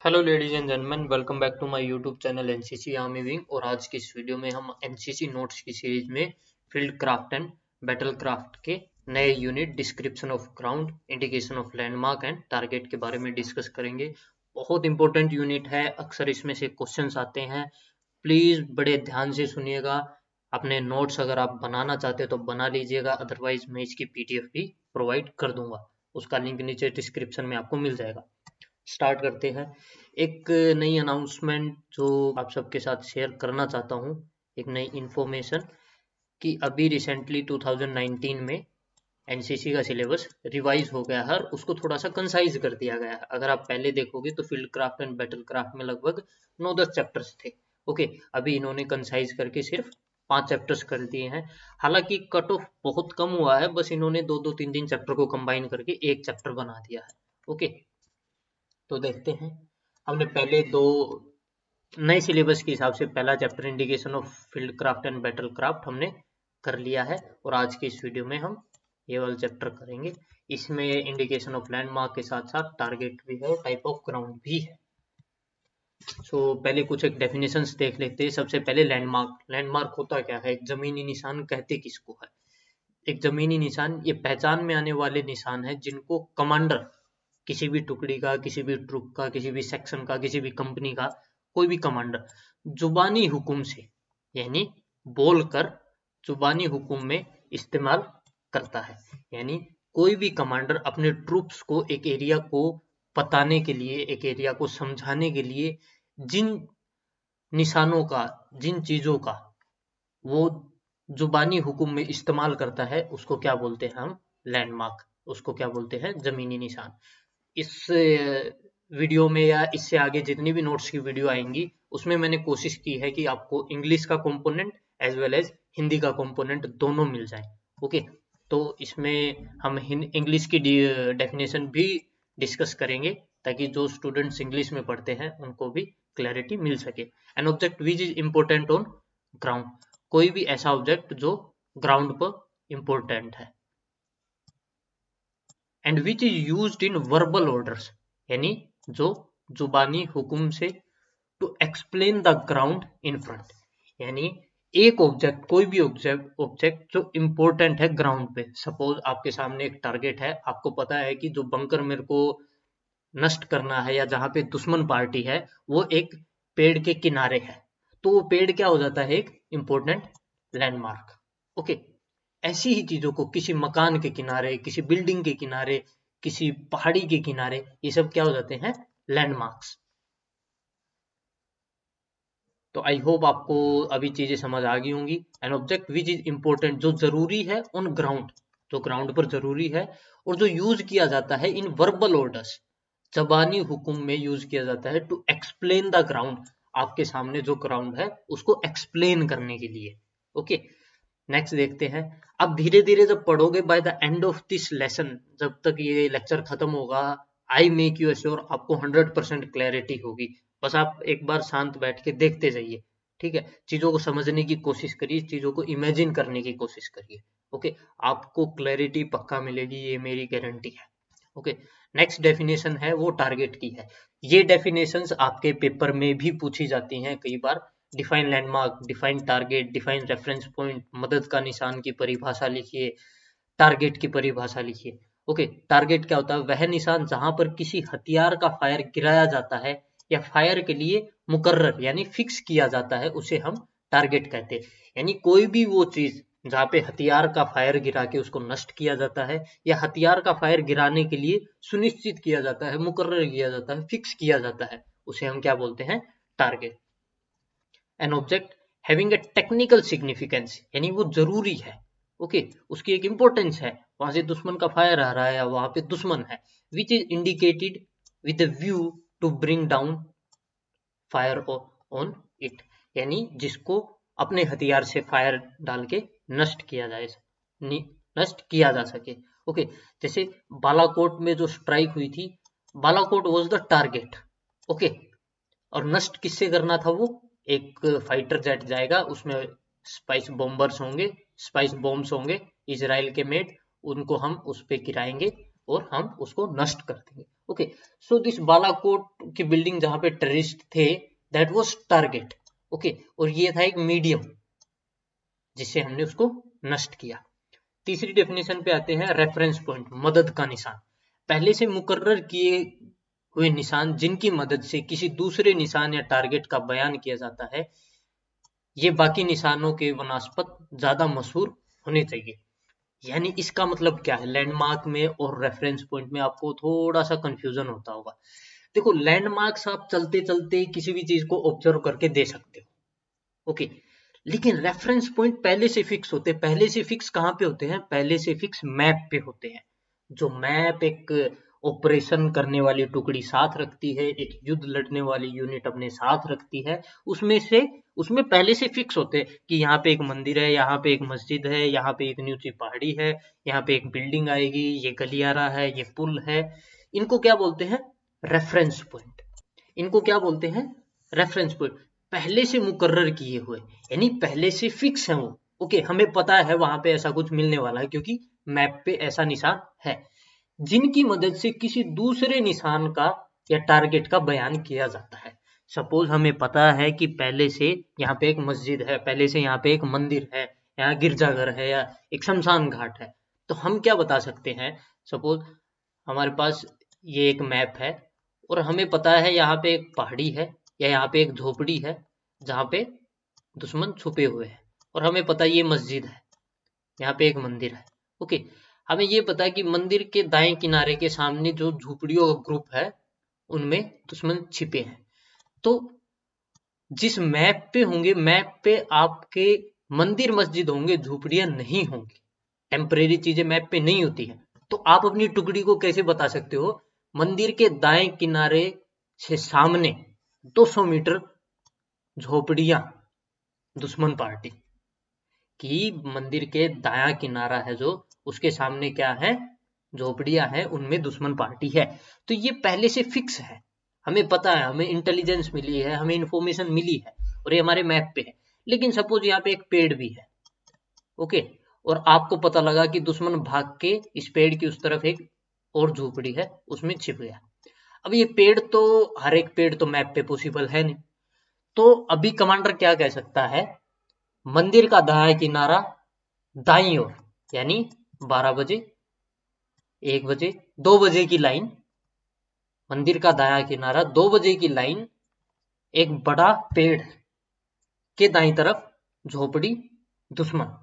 Hello ladies and gentleman, welcome back to my YouTube channel NCC army wing. और आज की इस video में हम एनसीसी नोट्स की सीरीज में field craft and battle craft के नए unit description of ground, indication of landmark and target के बारे में डिस्कस करेंगे। बहुत इंपॉर्टेंट यूनिट है, अक्सर इसमें से क्वेश्चंस आते हैं। प्लीज बड़े ध्यान से सुनिएगा। अपने नोट्स अगर आप बनाना चाहते हो तो बना लीजिएगा, अदरवाइज मैं इसकी पीडीएफ भी प्रोवाइड कर दूंगा, उसका लिंक नीचे डिस्क्रिप्शन में आपको मिल जाएगा। स्टार्ट करते हैं। एक नई अनाउंसमेंट जो आप सबके साथ शेयर करना चाहता हूँ, एक नई इन्फॉर्मेशन कि अभी रिसेंटली 2019 में एनसीसी का सिलेबस रिवाइज हो गया है और उसको थोड़ा सा कंसाइज कर दिया गया है। अगर आप पहले देखोगे तो field craft and battle craft में लगभग 9-10 चैप्टर्स थे। ओके, अभी इन्होंने कंसाइज करके सिर्फ 5 चैप्टर्स कर दिए हैं। हालांकि कट ऑफ बहुत कम हुआ है, बस इन्होंने 2-3 चैप्टर को कंबाइन करके एक चैप्टर बना दिया है। ओके, तो देखते हैं। हमने पहले दो नए सिलेबस के हिसाब से पहला chapter indication of field craft and battle craft हमने कर लिया है और आज के इस वीडियो में हम ये वाला चैप्टर करेंगे। इसमें इंडिकेशन ऑफ लैंडमार्क के साथ साथ टारगेट भी है और टाइप ऑफ ग्राउंड भी है। पहले कुछ एक डेफिनेशंस देख लेते हैं। सबसे पहले लैंडमार्क। लैंडमार्क होता क्या है? एक जमीनी निशान कहते किसको है? एक जमीनी निशान ये पहचान में आने वाले निशान है जिनको कमांडर किसी भी टुकड़ी का, किसी भी ट्रुप का, किसी भी सेक्शन का, किसी भी कंपनी का कोई भी कमांडर जुबानी हुक्म से यानी बोलकर जुबानी हुक्म में इस्तेमाल करता है। यानी कोई भी कमांडर अपने ट्रूप्स को एक एरिया को बताने के लिए, एक एरिया को समझाने के लिए जिन निशानों का, जिन चीजों का वो जुबानी हुक्म में इस्तेमाल करता है उसको क्या बोलते हैं हम? लैंडमार्क। उसको क्या बोलते हैं? जमीनी निशान। इस वीडियो में या इससे आगे जितनी भी नोट्स की वीडियो आएंगी उसमें मैंने कोशिश की है कि आपको इंग्लिश का component as well as Hindi का कंपोनेंट दोनों मिल जाए। ओके, तो इसमें हम इंग्लिश की डेफिनेशन भी डिस्कस करेंगे ताकि जो स्टूडेंट्स इंग्लिश में पढ़ते हैं उनको भी क्लैरिटी मिल सके। An object which is important on ground, कोई भी ऐसा ऑब्जेक्ट जो ग्राउंड पर इम्पोर्टेंट है। And which is used in verbal orders, यानी जो जुबानी हुक्म से to explain the ground in front. यानी एक ऑब्जेक्ट, कोई भी ऑब्जेक्ट जो इम्पोर्टेंट है ग्राउंड पे। सपोज आपके सामने एक टारगेट है, आपको पता है कि जो बंकर मेरे को नष्ट करना है या जहां पे दुश्मन पार्टी है वो एक पेड़ के किनारे है, तो वो पेड़ क्या हो जाता है? एक इम्पोर्टेंट लैंडमार्क। ओके, ऐसी ही चीजों को किसी मकान के किनारे, किसी बिल्डिंग के किनारे, किसी पहाड़ी के किनारे, ये सब क्या हो जाते हैं? लैंडमार्क्स। तो आई होप आपको अभी चीजें समझ आ गई होंगी। N object which is important, जो जरूरी है ऑन ग्राउंड, जो ग्राउंड पर जरूरी है और जो यूज किया जाता है इन वर्बल ऑर्डर्स, जबानी हुक्म में यूज किया जाता है टू एक्सप्लेन द ग्राउंड, आपके सामने जो ग्राउंड है उसको एक्सप्लेन करने के लिए। ओके, नेक्स्ट देखते हैं। अब धीरे धीरे जब पढ़ोगे, by the end of this lesson, जब तक ये लेक्चर खत्म होगा, आई मेक यू एश्योर आपको 100% क्लैरिटी होगी। बस आप एक बार शांत बैठ के देखते जाइए, ठीक है? चीजों को समझने की कोशिश करिए, चीजों को इमेजिन करने की कोशिश करिए। ओके, आपको क्लैरिटी पक्का मिलेगी, ये मेरी गारंटी है। ओके, नेक्स्ट डेफिनेशन है वो टारगेट की है। ये डेफिनेशंस आपके पेपर में भी पूछी जाती हैं कई बार। Define landmark, define target, define reference point, मदद का निशान की परिभाषा लिखिए, टारगेट की परिभाषा लिखिए। ओके, टारगेट क्या होता है? वह निशान जहां पर किसी हथियार का फायर गिराया जाता है या फायर के लिए मुकर्रर यानी फिक्स किया जाता है, उसे हम टारगेट कहते हैं। यानी कोई भी वो चीज जहां पे हथियार का फायर गिरा के उसको नष्ट किया जाता है या हथियार का फायर गिराने के लिए सुनिश्चित किया जाता है, मुकर्रर किया जाता है, फिक्स किया जाता है, उसे हम क्या बोलते हैं? Target. An object having a technical significance, यानी वो जरूरी है। ओके, उसकी एक इंपॉर्टेंस है, वहां से दुश्मन का फायर आ रहा है या वहां पे दुश्मन है। Which is indicated with the view to bring down fire on it, यानी जिसको अपने हथियार से फायर डाल के नष्ट किया जाए, नष्ट किया जा सके। ओके, जैसे बालाकोट में जो स्ट्राइक हुई थी, Balakot was the target. Okay, और नष्ट किससे करना था? वो एक फाइटर जेट जाएगा, उसमें स्पाइस बॉम्बर्स होंगे, स्पाइस बॉम्ब्स होंगे इजराइल के मेड, उनको हम उस पे गिराएंगे और हम उसको नष्ट कर देंगे। ओके, सो दिस बालाकोट की बिल्डिंग जहां पे टेररिस्ट थे, दैट वाज टारगेट। ओके, और ये था एक मीडियम जिससे हमने उसको नष्ट किया। तीसरी डेफिनेशन पे आते हैं, रेफरेंस पॉइंट, मदद का निशान। पहले से मुकर्रर किए हुए निशान जिनकी मदद से किसी दूसरे निशान या टारगेट का बयान किया जाता है, ये बाकी निशानों के वनस्पत ज्यादा मशहूर होने चाहिए। यानी इसका मतलब क्या है, लैंडमार्क में और रेफरेंस पॉइंट में आपको थोड़ा सा कंफ्यूजन होता होगा। देखो, लैंडमार्क्स आप चलते चलते किसी भी चीज को ऑब्जर्व करके दे सकते हो, ओके, लेकिन रेफरेंस पॉइंट पहले से फिक्स होते हैं। पहले से फिक्स कहाँ पे होते हैं? पहले से फिक्स मैप पे होते हैं। जो मैप एक ऑपरेशन करने वाली टुकड़ी साथ रखती है, एक युद्ध लड़ने वाली यूनिट अपने साथ रखती है, उसमें पहले से फिक्स होते हैं कि यहाँ पे एक मंदिर है, यहाँ पे एक मस्जिद है, यहाँ पे एक ऊंची पहाड़ी है, यहाँ पे एक बिल्डिंग आएगी, ये गलियारा है, ये पुल है। इनको क्या बोलते हैं? Reference point. इनको क्या बोलते हैं? Reference point. पहले से मुकर्रर किए हुए, यानी पहले से फिक्स है वो। ओके, हमें पता है वहां पे ऐसा कुछ मिलने वाला है क्योंकि मैप पे ऐसा निशान है, जिनकी मदद से किसी दूसरे निशान का या टारगेट का बयान किया जाता है। सपोज हमें पता है कि पहले से यहाँ पे एक मस्जिद है, पहले से यहाँ पे एक मंदिर है, यहाँ गिरजाघर है या एक शमशान घाट है, तो हम क्या बता सकते हैं? सपोज हमारे पास ये एक मैप है और हमें पता है यहाँ पे एक पहाड़ी है या यहाँ पे एक झोपड़ी है जहाँ पे दुश्मन छुपे हुए हैं, और हमें पता है ये मस्जिद है, यहाँ पे एक मंदिर है। ओके, हमें ये पता है कि मंदिर के दाएं किनारे के सामने जो झोपड़ियों का ग्रुप है उनमें दुश्मन छिपे हैं। तो जिस मैप पे होंगे, मैप पे आपके मंदिर मस्जिद होंगे, झोपड़ियां नहीं होंगी। टेम्परेरी चीजें मैप पे नहीं होती है। तो आप अपनी टुकड़ी को कैसे बता सकते हो? मंदिर के दाएं किनारे से सामने 200 मीटर झोपड़ियां दुश्मन पार्टी की, मंदिर के दाया किनारा है जो, उसके सामने क्या है? झोपड़ियां हैं, उनमें दुश्मन पार्टी है। तो ये पहले से फिक्स है, हमें पता है, हमें इंटेलिजेंस मिली है, हमें इंफॉर्मेशन मिली है और ये हमारे मैप पे है। लेकिन सपोज यहाँ पे एक पेड़ भी है, ओके, और आपको पता लगा कि दुश्मन भाग के इस पेड़ की उस तरफ एक और झोपड़ी है, उसमें छिप गया। अब ये पेड़ तो, हर एक पेड़ तो मैप पे पॉसिबल है नहीं, तो अभी कमांडर क्या कह सकता है? मंदिर का दाया किनारा दाईं ओर, यानी 12 बजे, 1 बजे, 2 बजे की लाइन, मंदिर का दाया किनारा 2 बजे की लाइन, एक बड़ा पेड़ के दाईं तरफ झोपड़ी दुश्मन।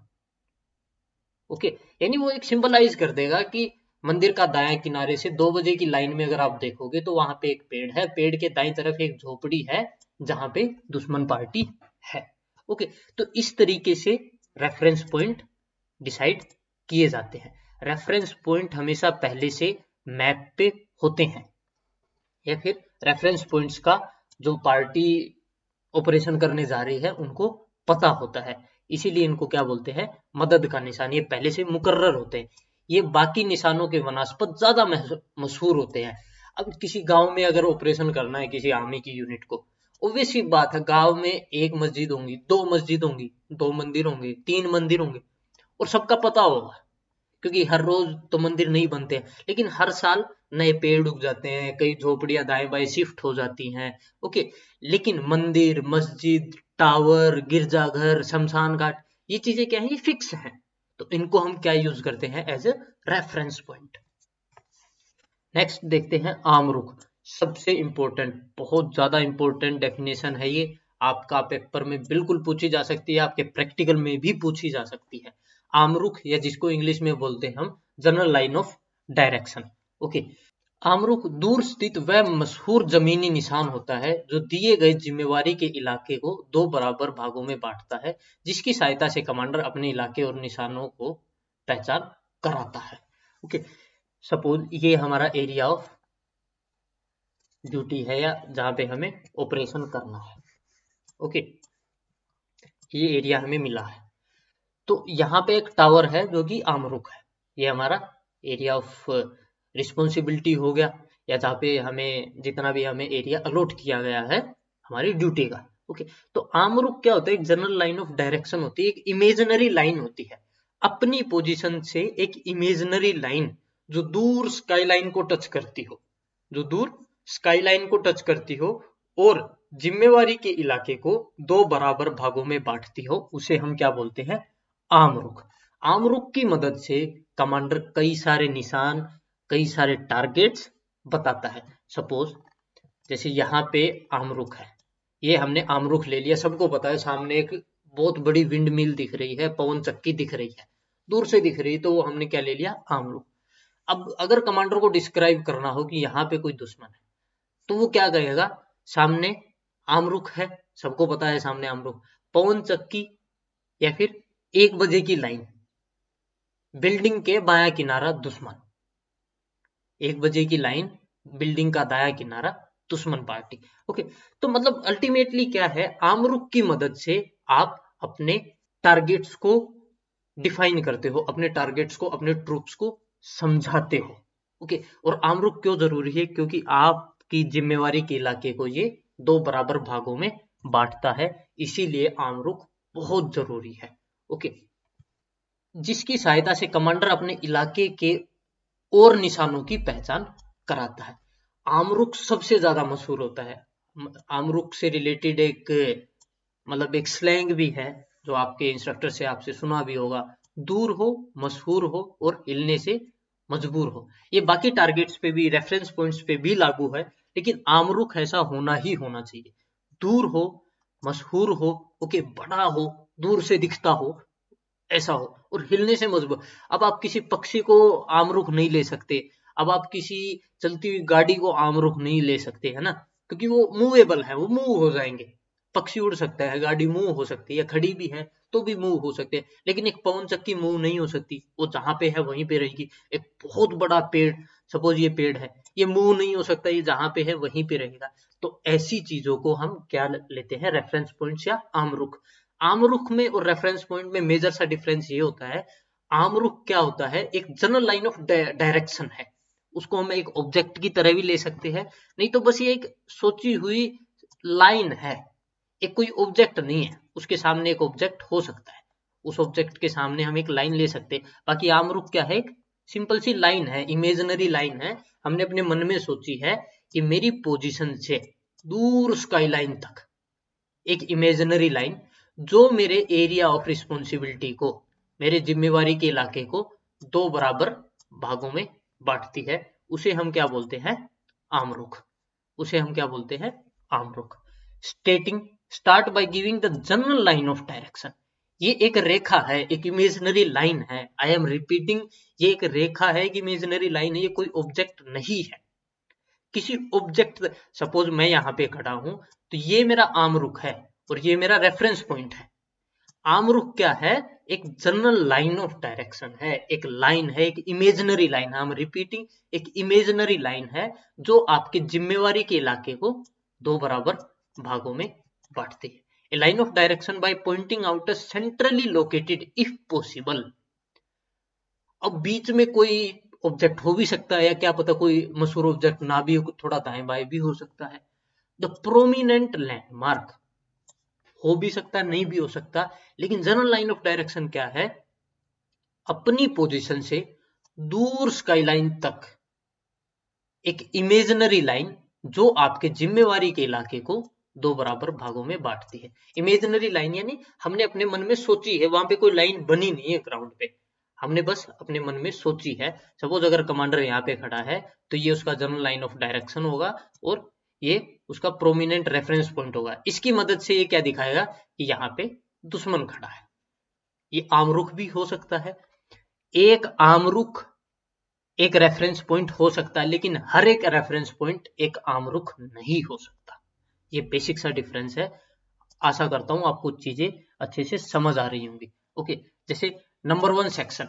ओके, यानी वो एक सिंबलाइज कर देगा कि मंदिर का दाएं किनारे से 2 बजे की लाइन में अगर आप देखोगे तो वहां पे एक पेड़ है, पेड़ के दाईं तरफ एक झोपड़ी है जहां पे दुश्मन पार्टी है। ओके, तो इस तरीके से रेफरेंस पॉइंट डिसाइड किए जाते हैं। रेफरेंस पॉइंट हमेशा पहले से मैप पे होते हैं, या फिर रेफरेंस पॉइंट्स का जो पार्टी ऑपरेशन करने जा रही है उनको पता होता है, इसीलिए इनको क्या बोलते हैं? मदद का निशान। ये पहले से मुकर्रर होते हैं, ये बाकी निशानों के वनस्पत ज्यादा मशहूर होते हैं। अब किसी गांव में अगर ऑपरेशन करना है किसी आर्मी की यूनिट को, ऑब्वियस सी बात है, गांव में एक मस्जिद होंगी, 2 मस्जिद होंगी, 2 मंदिर होंगे, 3 मंदिर होंगे, और सबका पता होगा क्योंकि हर रोज तो मंदिर नहीं बनते हैं, लेकिन हर साल नए पेड़ उग जाते हैं, कई झोपड़ियां दाएं बाएं शिफ्ट हो जाती हैं। ओके, लेकिन मंदिर, मस्जिद, टावर, गिरजाघर, शमशान घाट, ये चीजें क्या है? ये फिक्स हैं। तो इनको हम क्या यूज करते हैं? As a reference point. Next देखते हैं आम रुख। सबसे इंपॉर्टेंट, बहुत ज्यादा इंपॉर्टेंट डेफिनेशन है ये, आपका पेपर में बिल्कुल पूछी जा सकती है, आपके प्रैक्टिकल में भी पूछी जा सकती है। आमरुख, या जिसको इंग्लिश में बोलते हैं हम general line of direction. Okay, आमरुख दूर स्थित वह मशहूर जमीनी निशान होता है जो दिए गए जिम्मेवारी के इलाके को 2 बराबर भागों में बांटता है, जिसकी सहायता से कमांडर अपने इलाके और निशानों को पहचान कराता है। ओके, सपोज ये हमारा एरिया ऑफ ड्यूटी है, या जहां पे हमें ऑपरेशन करना है। ओके, ये एरिया हमें मिला है, तो यहाँ पे एक टावर है जो कि आमरुख है, ये हमारा एरिया ऑफ रिस्पॉन्सिबिलिटी हो गया, या जहाँ पे हमें जितना भी हमें एरिया अलॉट किया गया है हमारी ड्यूटी का। ओके, तो आमरुख क्या होता है? एक जनरल लाइन ऑफ डायरेक्शन होती है, एक इमेजिनरी लाइन होती है, अपनी पोजीशन से एक इमेजिनरी लाइन जो दूर स्काई लाइन को टच करती हो। जो दूर स्काईलाइन को टच करती हो और जिम्मेवारी के इलाके को दो बराबर भागों में बांटती हो, उसे हम क्या बोलते हैं? आम रुख। आम रुख की मदद से कमांडर कई सारे निशान, कई सारे टारगेट्स बताता है। सपोज जैसे यहाँ पे आम रुख है, ये हमने आम रुख ले लिया, सबको पता है सामने एक बहुत बड़ी विंड मिल दिख रही है, पवन चक्की दिख रही है, दूर से दिख रही है, तो वो हमने क्या ले लिया? आम रुख। अब अगर कमांडर को डिस्क्राइब करना हो कि यहाँ पे कोई दुश्मन है, तो वो क्या कहेगा? सामने आम रुख है, सबको पता है सामने आम रुख, पवन चक्की या फिर 1 बजे की लाइन, बिल्डिंग के बाया किनारा दुश्मन। 1 बजे की लाइन, बिल्डिंग का दाया किनारा दुश्मन पार्टी। ओके, तो मतलब अल्टीमेटली क्या है? आम रुख की मदद से आप अपने टारगेट्स को डिफाइन करते हो, अपने टारगेट्स को, अपने ट्रूप्स को समझाते हो। ओके, और आम रुख क्यों जरूरी है? क्योंकि आपकी जिम्मेवारी के इलाके को ये दो बराबर भागों में बांटता है, इसीलिए आम रुख बहुत जरूरी है। ओके, जिसकी सहायता से कमांडर अपने इलाके के और निशानों की पहचान कराता है। आमरुख सबसे ज्यादा मशहूर होता है। आमरुख से रिलेटेड एक मतलब एक स्लैंग भी है जो आपके इंस्ट्रक्टर से आपसे सुना भी होगा, दूर हो, मशहूर हो और हिलने से मजबूर हो। ये बाकी टारगेट्स पे भी, रेफरेंस पॉइंट्स पे भी लागू है, लेकिन आमरुख ऐसा होना ही होना चाहिए। दूर हो, मशहूर हो, ओके, बड़ा हो, दूर से दिखता हो, ऐसा हो, और हिलने से मजबूत। अब आप किसी पक्षी को आम रुख नहीं ले सकते, अब आप किसी चलती हुई गाड़ी को आम रुख नहीं ले सकते, है ना, क्योंकि वो मूवेबल है, वो मूव हो जाएंगे। पक्षी उड़ सकता है, गाड़ी मूव हो सकती है, या खड़ी भी है तो भी मूव हो सकते हैं, लेकिन एक पवन चक्की मूव नहीं हो सकती, वो जहां पे है वहीं पे रहेगी। एक बहुत बड़ा पेड़, सपोज ये पेड़ है, ये मूव नहीं हो सकता, ये जहां पे है वहीं पे रहेगा। तो ऐसी चीजों को हम क्या लेते हैं? रेफरेंस पॉइंट्स या आम रुख। आम रुख में और रेफरेंस पॉइंट में मेजर सा डिफरेंस ये होता है, आम रुख क्या होता है? एक जनरल लाइन ऑफ डायरेक्शन है, उसको हम एक ऑब्जेक्ट की तरह भी ले सकते हैं, नहीं तो बस ये एक सोची हुई लाइन है, एक कोई ऑब्जेक्ट नहीं है, उसके सामने एक ऑब्जेक्ट हो सकता है, उस ऑब्जेक्ट के सामने हम एक लाइन ले सकते हैं। बाकी आम रुख क्या है? एक सिंपल सी लाइन है, इमेजिनरी लाइन है, हमने अपने मन में सोची है कि मेरी पोजीशन से दूर स्काई लाइन तक एक इमेजिनरी लाइन, जो मेरे एरिया ऑफ रिस्पॉन्सिबिलिटी को, मेरे जिम्मेवारी के इलाके को दो बराबर भागों में बांटती है, उसे हम क्या बोलते हैं? आम रुख। उसे हम क्या बोलते हैं? आम रुख। स्टेटिंग start by giving the general line of direction. ये एक रेखा है, एक इमेजिनरी लाइन है। आई एम रिपीटिंग, ये एक रेखा है, एक इमेजिनरी लाइन है, ये कोई ऑब्जेक्ट नहीं है। किसी ऑब्जेक्ट, सपोज मैं यहाँ पे खड़ा हूं, तो ये मेरा आम रुख है और ये मेरा रेफरेंस पॉइंट है। आम रुख क्या है? एक जनरल लाइन ऑफ डायरेक्शन है, एक लाइन है, एक इमेजिनरी लाइन है। आई एम रिपीटिंग, एक इमेजिनरी लाइन है जो आपके जिम्मेवारी के इलाके को दो बराबर भागों में बांटती है। A line of direction by pointing out a centrally located if possible. अब बीच में कोई ऑब्जेक्ट हो भी सकता है, या क्या पता कोई मशहूर ऑब्जेक्ट ना भी हो, थोड़ा दाएं बाएं भी हो सकता है। द प्रोमिनेंट लैंडमार्क हो भी सकता है, नहीं भी हो सकता, लेकिन जनरल लाइन ऑफ डायरेक्शन क्या है? अपनी पोजीशन से दूर स्काईलाइन तक एक इमेजिनरी लाइन जो आपके जिम्मेवारी के इलाके को दो बराबर भागों में बांटती है। इमेजिनरी लाइन यानी हमने अपने मन में सोची है, वहां पे कोई लाइन बनी नहीं है ग्राउंड पे, हमने बस अपने मन में सोची है। सपोज अगर कमांडर यहाँ पे खड़ा है, तो ये उसका जनरल लाइन ऑफ डायरेक्शन होगा और ये उसका प्रोमिनेंट रेफरेंस पॉइंट होगा। इसकी मदद से ये क्या दिखाएगा कि यहाँ पे दुश्मन खड़ा है। ये आमरुख भी हो सकता है, एक आमरुख एक रेफरेंस पॉइंट हो सकता है, लेकिन हर एक रेफरेंस पॉइंट एक आमरुख नहीं हो सकता। ये बेसिक सा डिफरेंस है। आशा करता हूं आपको चीजें अच्छे से समझ आ रही होंगी। ओके, जैसे नंबर 1 सेक्शन,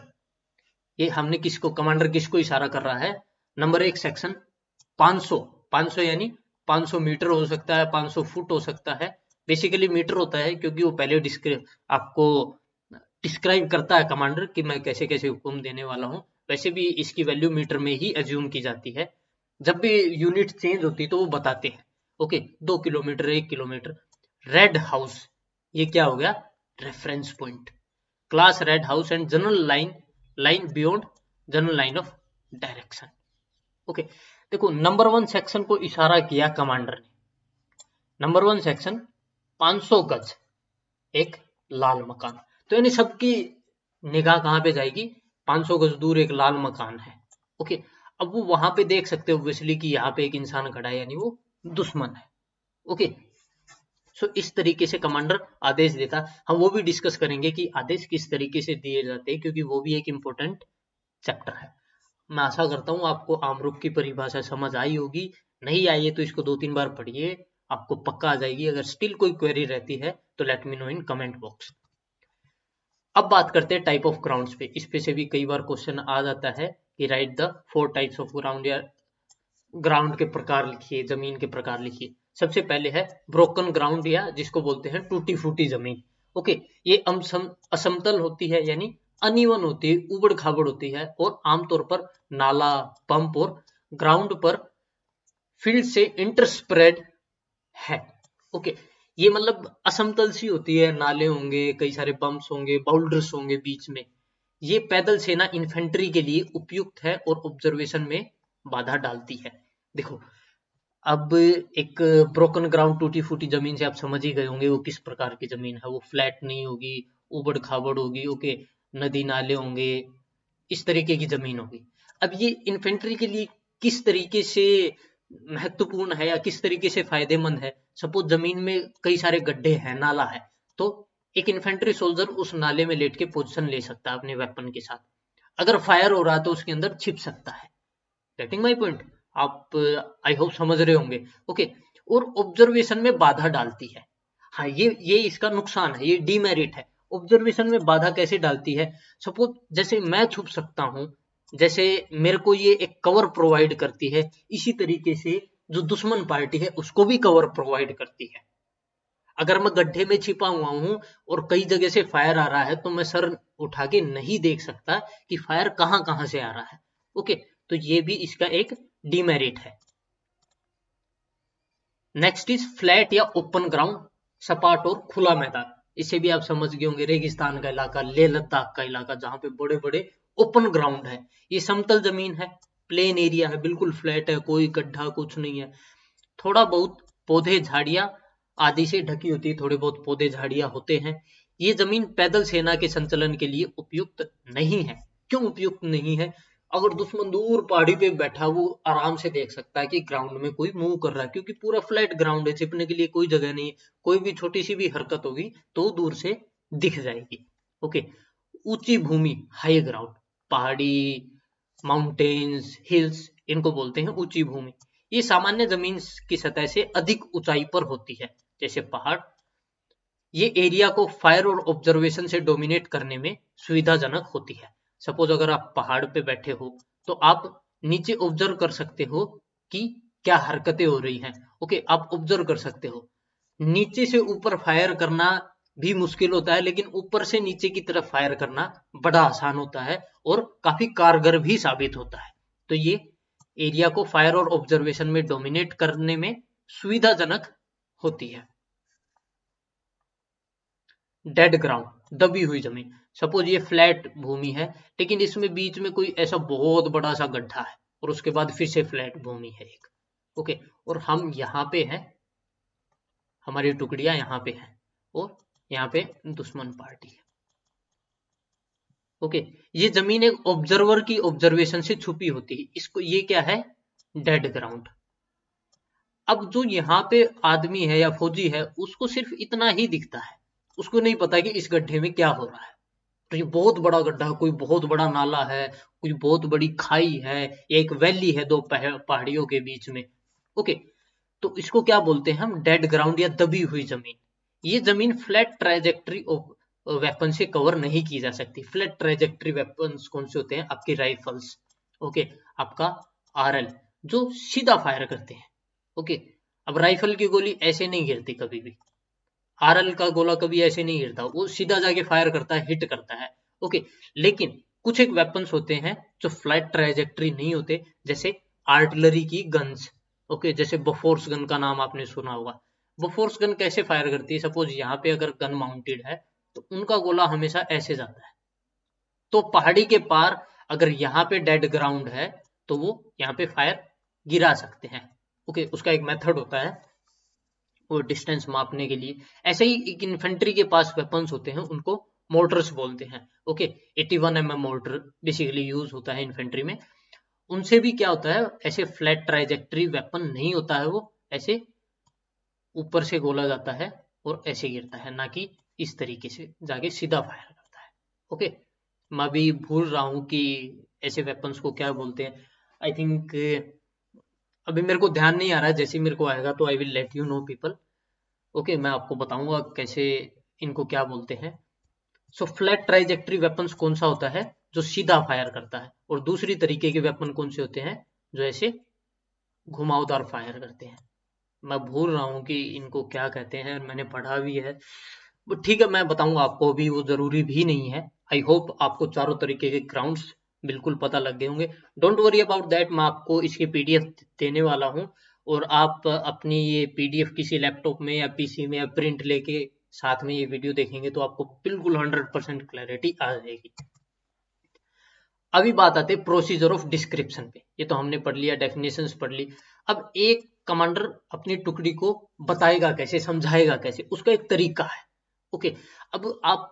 ये हमने किसको, कमांडर किसको इशारा कर रहा है? नंबर 1 सेक्शन 500, 500 यानी 500 मीटर हो सकता है, 500 फुट हो सकता है। बेसिकली मीटर होता है क्योंकि वो पहले आपको डिस्क्राइब करता है कमांडर कि मैं कैसे कैसे हुक्म देने वाला हूं। वैसे भी इसकी वैल्यू मीटर में ही एज्यूम की जाती है, जब भी यूनिट चेंज होती है तो वो बताते हैं। Okay, 2 kilometre, 1 kilometre. Red house, ये क्या हो गया? Reference point. Class red house and general line, line beyond general line of direction. Okay, देखो नंबर 1 सेक्शन को इशारा किया कमांडर ने। नंबर 1 सेक्शन 500 गज एक लाल मकान, तो यानी सबकी निगाह कहां पे जाएगी, 500 गज दूर एक लाल मकान है। ओके, अब वो वहां पे देख सकते हो ऑब्वियसली कि यहाँ पे एक इंसान खड़ा है, यानी वो दुश्मन है। ओके, सो इस तरीके से कमांडर आदेश देता। हम वो भी डिस्कस करेंगे कि आदेश किस तरीके से दिए जाते हैं, क्योंकि वो भी एक इम्पोर्टेंट चैप्टर है। मैं आशा करता हूँ आपको आमरूप की परिभाषा समझ आई होगी। नहीं आई है तो इसको 2-3 बार पढ़िए, आपको पक्का आ जाएगी। अगर स्टिल कोई क्वेरी रहती है तो late me know in comment box. अब बात करते हैं टाइप ऑफ ग्राउंड्स पे। इस पे से भी कई बार क्वेश्चन आ जाता है कि right the 4 types of ground, या ग्राउंड के प्रकार लिखिए, जमीन के प्रकार लिखिए। सबसे पहले है ब्रोकन ग्राउंड, या जिसको बोलते हैं टूटी फूटी जमीन। ओके, ये असमतल होती है, यानी अनइवन होती है, उबड़ खाबड़ होती है, और आमतौर पर नाला, पंप और ग्राउंड पर फील्ड से इंटरस्प्रेड है। ओके, ये मतलब असमतल सी होती है, नाले होंगे, कई सारे बम्प्स होंगे, बाउल्डर्स होंगे बीच में। ये पैदल सेना इन्फेंट्री के लिए उपयुक्त है और ऑब्जर्वेशन में बाधा डालती है। देखो, अब एक ब्रोकन ग्राउंड, टूटी फूटी जमीन से आप समझ ही गए होंगे वो किस प्रकार की जमीन है। वो फ्लैट नहीं होगी, उबड़ खाबड़ होगी। ओके, नदी नाले होंगे, इस तरीके की जमीन होगी। अब ये इन्फेंट्री के लिए किस तरीके से महत्वपूर्ण है या किस तरीके से फायदेमंद है। सपोज जमीन में कई सारे गड्ढे हैं, नाला है, तो एक इन्फेंट्री सोल्जर उस नाले में लेट के पोजीशन ले सकता है अपने वेपन के साथ। अगर फायर हो रहा है तो उसके अंदर छिप सकता है। Getting my point? आप आई होप समझ रहे होंगे। ओके, और ऑब्जर्वेशन में बाधा डालती है। हाँ, ये इसका नुकसान है, ये डीमेरिट है। ऑब्जर्वेशन में बाधा कैसे डालती है? सपोज जैसे मैं छुप सकता हूं, जैसे मेरे को ये एक कवर प्रोवाइड करती है, इसी तरीके से जो दुश्मन पार्टी है उसको भी कवर प्रोवाइड करती है। अगर मैं गड्ढे में छिपा हुआ हूं और कई जगह से फायर आ रहा है, तो मैं सर उठा के नहीं देख सकता कि फायर कहां कहां से आ रहा है। ओके, तो ये भी इसका एक डीमेरिट है। नेक्स्ट इज फ्लैट या ओपन ग्राउंड, सपाट और खुला मैदान। इसे भी आप समझ गए होंगे, रेगिस्तान का इलाका, लेह लद्दाख का इलाका, जहां पे बड़े बड़े ओपन ग्राउंड है। ये समतल जमीन है, प्लेन एरिया है, बिल्कुल फ्लैट है, कोई गड्ढा कुछ नहीं है। थोड़ा बहुत पौधे झाड़ियां आदि से ढकी होती है, थोड़े बहुत पौधे झाड़ियां होते हैं। ये जमीन पैदल सेना के संचलन के लिए उपयुक्त नहीं है। क्यों उपयुक्त नहीं है? अगर दुश्मन दूर पहाड़ी पे बैठा, वो आराम से देख सकता है कि ग्राउंड में कोई मूव कर रहा है, क्योंकि पूरा फ्लैट ग्राउंड है, छिपने के लिए कोई जगह नहीं है। कोई भी छोटी सी भी हरकत होगी तो दूर से दिख जाएगी। ओके, ऊंची भूमि, हाई ग्राउंड, पहाड़ी, माउंटेन्स, हिल्स, इनको बोलते हैं ऊंची भूमि। ये सामान्य जमीन की सतह से अधिक ऊंचाई पर होती है, जैसे पहाड़। ये एरिया को फायर और ऑब्जर्वेशन से डोमिनेट करने में सुविधाजनक होती है। सपोज अगर आप पहाड़ पे बैठे हो तो आप नीचे ऑब्जर्व कर सकते हो कि क्या हरकतें हो रही हैं। ओके, आप ऑब्जर्व कर सकते हो। नीचे से ऊपर फायर करना भी मुश्किल होता है, लेकिन ऊपर से नीचे की तरफ फायर करना बड़ा आसान होता है और काफी कारगर भी साबित होता है। तो ये एरिया को फायर और ऑब्जर्वेशन में डोमिनेट करने में सुविधाजनक होती है। डेड ग्राउंड, दबी हुई जमीन। सपोज ये फ्लैट भूमि है, लेकिन इसमें बीच में कोई ऐसा बहुत बड़ा सा गड्ढा है और उसके बाद फिर से फ्लैट भूमि है एक। ओके, और हम यहाँ पे हैं, हमारी टुकड़ियां यहाँ पे हैं और यहाँ पे दुश्मन पार्टी है। ओके, ये जमीन एक ऑब्जर्वर की ऑब्जर्वेशन से छुपी होती है, इसको ये क्या है, डेड ग्राउंड। अब जो यहाँ पे आदमी है या फौजी है, उसको सिर्फ इतना ही दिखता है, उसको नहीं पता कि इस गड्ढे में क्या हो रहा है। तो ये बहुत बड़ा गड्ढा, कोई बहुत बड़ा नाला है, कोई बहुत बड़ी खाई है, या एक वैली है दो पहाड़ियों के बीच में। ओके, तो इसको क्या बोलते हैं हम, डेड ग्राउंड या दबी हुई जमीन। ये जमीन फ्लैट ट्राइजेक्टरी वेपन से कवर नहीं की जा सकती। फ्लैट ट्राइजेक्टरी वेपन्स कौन से होते हैं? आपके राइफल्स, ओके, आपका आरएल, जो सीधा फायर करते हैं। ओके, अब राइफल की गोली ऐसे नहीं गिरती कभी भी, आरएल का गोला कभी ऐसे नहीं गिरता, वो सीधा जाके फायर करता है, हिट करता है। ओके, लेकिन कुछ एक वेपन्स होते हैं जो फ्लाइट ट्राइजेक्टरी नहीं होते, जैसे आर्टिलरी की गन्स। ओके, जैसे बफोर्स गन का नाम आपने सुना होगा। बफोर्स गन कैसे फायर करती है? सपोज यहाँ पे अगर गन माउंटेड है तो उनका गोला हमेशा ऐसे जाता है। तो पहाड़ी के पार अगर यहाँ पे डेड ग्राउंड है तो वो यहाँ पे फायर गिरा सकते हैं। ओके, उसका एक मेथड होता है वो डिस्टेंस मापने के लिए। ऐसे ही एक इन्फेंट्री के पास वेपन्स होते हैं, उनको मोर्टर्स बोलते हैं। Okay, 81 mm mortar basically use होता है इन्फेंट्री में। उनसे भी क्या होता है, ऐसे फ्लैट ट्राइजेक्टरी वेपन नहीं होता है, वो ऐसे ऊपर से गोला जाता है और ऐसे गिरता है, ना कि इस तरीके से जाके सीधा फायर करता है। ओके, मैं भी भूल रहा हूँ कि ऐसे वेपन्स को क्या बोलते हैं। आई थिंक अभी मेरे को ध्यान नहीं आ रहा है, जैसे मेरे को आएगा तो I will let you know people. Okay, मैं आपको बताऊंगा कैसे इनको क्या बोलते हैं। सो फ्लैट ट्राइजेक्टरी वेपन्स कौन सा होता है, जो सीधा फायर करता है, और दूसरी तरीके के वेपन कौन से होते हैं, जो ऐसे घुमावदार फायर करते हैं। मैं भूल रहा हूँ कि इनको क्या कहते हैं, मैंने पढ़ा भी है। ठीक है, मैं बताऊंगा आपको, अभी वो जरूरी भी नहीं है। आई होप आपको चारों तरीके के ग्राउंड्स बिल्कुल पता लग गए होंगे। डोंट वरी अबाउट दैट, मैं आपको इसकी पीडीएफ देने वाला हूँ, और आप अपनी ये पीडीएफ किसी लैपटॉप में या पीसी में या प्रिंट लेके साथ में ये वीडियो देखेंगे तो आपको बिल्कुल 100% क्लैरिटी आ जाएगी। अभी बात आते हैं प्रोसीजर ऑफ डिस्क्रिप्शन पे। ये तो हमने पढ़ लिया, डेफिनेशंस पढ़ ली। अब एक कमांडर अपनी टुकड़ी को बताएगा कैसे, समझाएगा कैसे, उसका एक तरीका है। ओके, अब आप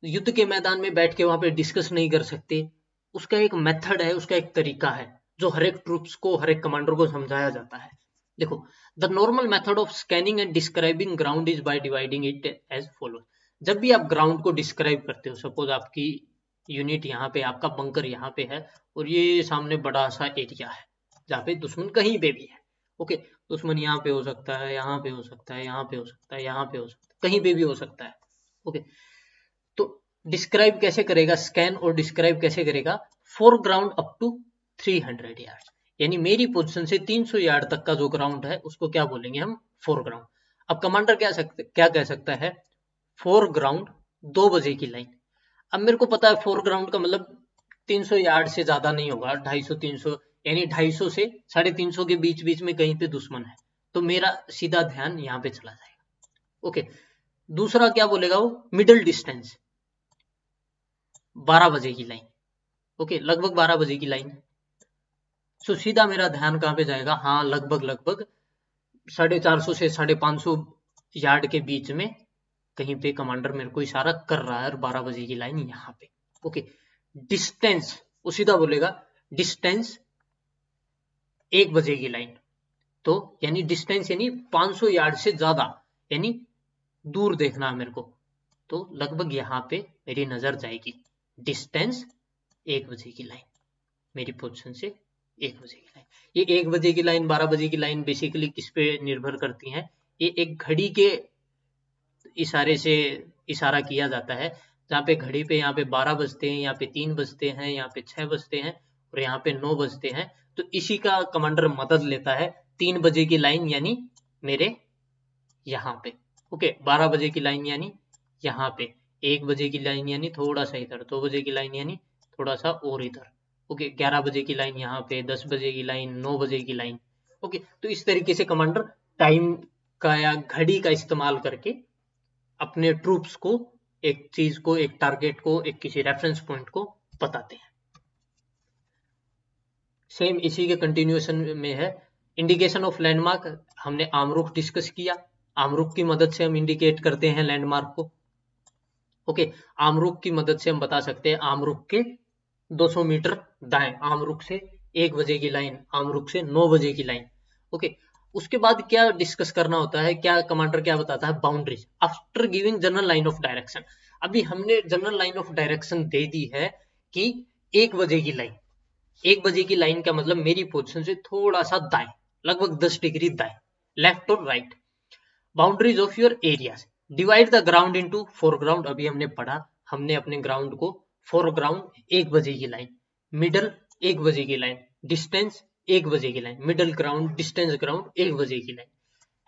युद्ध के मैदान में बैठ के वहां पे डिस्कस नहीं कर सकते, उसका एक मेथड है, उसका एक तरीका है, जो हर एक ट्रूप्स को, हर एक कमांडर को समझाया जाता है। देखो, the normal method of scanning and describing ground is by dividing it as follows. जब भी आप ग्राउंड को डिस्क्राइब करते हो, सपोज आपकी यूनिट यहाँ पे, आपका बंकर यहाँ पे है, और ये सामने बड़ा सा एरिया है जहाँ पे दुश्मन कहीं पे भी है। ओके, दुश्मन यहाँ पे हो सकता है, यहाँ पे हो सकता है, यहाँ पे हो सकता है, यहाँ पे हो सकता है, कहीं पे भी हो सकता है। ओके, तो डिस्क्राइब कैसे करेगा, स्कैन और डिस्क्राइब कैसे करेगा, foreground up to 300 yard, यानी मेरी पोजीशन से 300 यार्ड तक का जो ग्राउंड है उसको क्या बोलेंगे हम, फोर ग्राउंड। अब कमांडर क्या कह सकता है, फोर ग्राउंड 2 बजे की लाइन। अब मेरे को पता है फोर ग्राउंड का मतलब 300 यार्ड से ज्यादा नहीं होगा, 250-300, यानी 250 से 350 के बीच बीच में कहीं पे दुश्मन है, तो मेरा सीधा ध्यान यहाँ पे चला जाएगा। ओके, दूसरा क्या बोलेगा वो, मिडिल डिस्टेंस 12 बजे की लाइन। ओके, लगभग 12 बजे की लाइन। सो सीधा मेरा ध्यान कहाँ पे जाएगा, हाँ लगभग 450 से 550 यार्ड के बीच में कहीं पे कमांडर मेरे को इशारा कर रहा है, और 12 बजे की लाइन यहाँ पे। ओके, डिस्टेंस वो सीधा बोलेगा डिस्टेंस 1 बजे की लाइन, तो यानी डिस्टेंस यानी 500 यार्ड से ज्यादा, यानी दूर देखना है मेरे को, तो लगभग यहाँ पे मेरी नजर जाएगी। डिस्टेंस 1 बजे की लाइन, मेरी पोजीशन से 1 बजे की लाइन। ये 1 बजे की लाइन, 12 बजे की लाइन बेसिकली किस पे निर्भर करती हैं, ये एक घड़ी के इशारे से इशारा किया जाता है, जहाँ पे घड़ी पे यहाँ पे 12 बजते हैं, यहाँ पे 3 बजते हैं, यहाँ पे 6 बजते हैं, और यहाँ पे 9 बजते हैं। तो इसी का कमांडर मदद लेता है। 3 बजे की लाइन यानी मेरे यहाँ पे, ओके, 12 बजे की लाइन यानी यहाँ पे, 1 बजे की लाइन यानी थोड़ा सा इधर, 2 बजे की लाइन यानी थोड़ा सा और इधर, ओके, 11 बजे की लाइन यहाँ पे, 10 बजे की लाइन, 9 बजे की लाइन। ओके, तो इस तरीके से कमांडर टाइम का या घड़ी का इस्तेमाल करके अपने ट्रूप्स को, एक चीज को, एक टारगेट को, एक किसी रेफरेंस पॉइंट को बताते हैं। सेम इसी के कंटिन्यूएशन में है इंडिकेशन ऑफ लैंडमार्क। हमने आमरुख डिस्कस किया, आमरुख की मदद से हम इंडिकेट करते हैं लैंडमार्क को। ओके, आमरुख की मदद से हम बता सकते हैं आमरुख के 200 मीटर दाएं, आमरुख से 1 बजे की लाइन, आमरुख से 9 बजे की लाइन। ओके, उसके बाद क्या डिस्कस करना होता है, क्या कमांडर क्या बताता है, boundaries after giving general line of direction. अभी हमने जनरल लाइन ऑफ डायरेक्शन दे दी है कि 1 बजे की लाइन, 1 बजे की लाइन का मतलब मेरी पोजीशन से थोड़ा सा दाएं, लगभग 10 डिग्री दाएं, लेफ्ट और right. Boundaries of your areas, divide the ground into foreground. अभी हमने पढ़ा, हमने अपने ग्राउंड को फोरग्राउंड 1 बजे की लाइन, मिडल 1 बजे की लाइन, डिस्टेंस 1 बजे की line, middle ground, distance ground 1 बजे की line.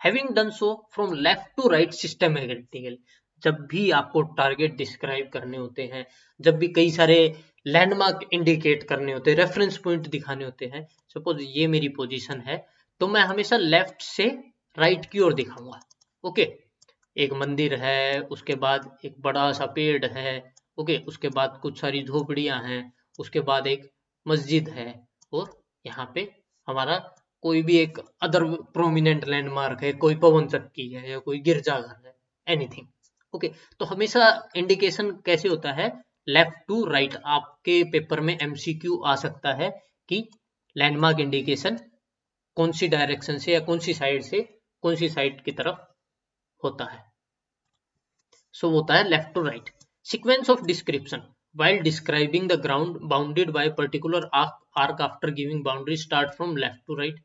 Having done so from left to right systematically, जब भी आपको टारगेट डिस्क्राइब करने होते हैं, जब भी कई सारे लैंडमार्क इंडिकेट करने होते हैं, रेफरेंस पॉइंट दिखाने होते हैं, सपोज ये मेरी पोजीशन है, तो मैं हमेशा लेफ्ट से राइट की ओर दिखाऊंगा। ओके, एक मंदिर है, उसके बाद एक बड़ा सा पेड़ है, ओके, उसके बाद कुछ सारी झोपड़ियां हैं, उसके बाद एक मस्जिद है, और यहाँ पे हमारा कोई भी एक अदर प्रोमिनेंट लैंडमार्क है, कोई पवन चक्की है या कोई गिरजाघर है, एनीथिंग। ओके, तो हमेशा इंडिकेशन कैसे होता है, लेफ्ट टू राइट। आपके पेपर में एमसीक्यू आ सकता है कि लैंडमार्क इंडिकेशन कौन सी डायरेक्शन से या कौन सी साइड से कौन सी साइड की तरफ होता है। सो होता है left to right. Sequence of description while describing the ground bounded by particular arc after giving boundary start from left to right।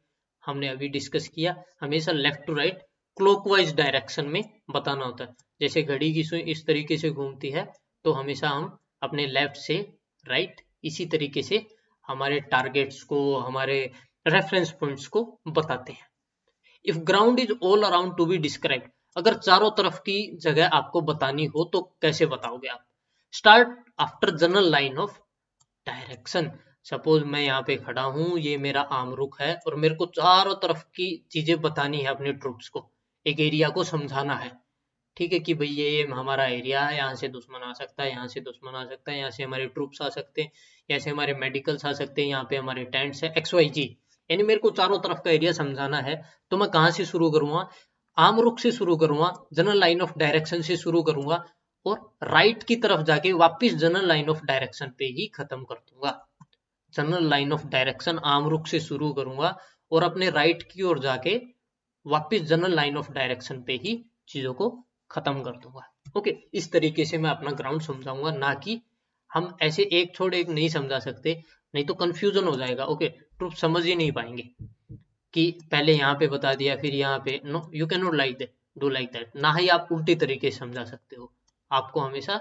हमने अभी डिस्कस किया, हमेशा left to right clockwise direction में बताना होता है। जैसे घड़ी की सुई इस तरीके से घूमती है तो हमेशा हम अपने लेफ्ट से राइट इसी तरीके से हमारे टारगेट्स को, हमारे रेफरेंस पॉइंट्स को बताते हैं। If ground is all around to be describe, अगर चारों तरफ की जगह आपको बतानी हो तो कैसे बताओगे आप। Start after general line of direction. Suppose मैं यहाँ पे खड़ा हूँ, ये मेरा आम रुख है और मेरे को चारों तरफ की चीजें बतानी है अपने ट्रूप्स को, एक एरिया को समझाना है। ठीक है कि भाई ये हमारा एरिया है, यहाँ से दुश्मन आ सकता है, यहाँ से दुश्मन आ सकता है, यहाँ से हमारे ट्रूप्स आ सकते हैं, यहाँ से हमारे मेडिकल्स आ सकते हैं, यहाँ पे हमारे टेंट्स है, XYZ। यानी मेरे को चारों तरफ का एरिया समझाना है तो मैं कहाँ से शुरू करूंगा, आम रुख से शुरू करूंगा, जनरल लाइन ऑफ डायरेक्शन से शुरू करूंगा और राइट की तरफ जाके वापिस जनरल लाइन ऑफ डायरेक्शन पे ही खत्म कर दूंगा। जनरल लाइन ऑफ डायरेक्शन आम रुख से शुरू करूंगा और अपने राइट की ओर जाके वापिस जनरल लाइन ऑफ डायरेक्शन पे ही चीजों को खत्म कर दूंगा। ओके, इस तरीके से मैं अपना ग्राउंड समझाऊंगा, ना कि हम ऐसे एक छोड़ एक नहीं समझा सकते, नहीं तो कंफ्यूजन हो जाएगा। ओके, ट्रूप समझ ही नहीं पाएंगे कि पहले यहाँ पे बता दिया फिर यहाँ पे। No, you can not like that, do like that. ना ही आप उल्टी तरीके से समझा सकते हो, आपको हमेशा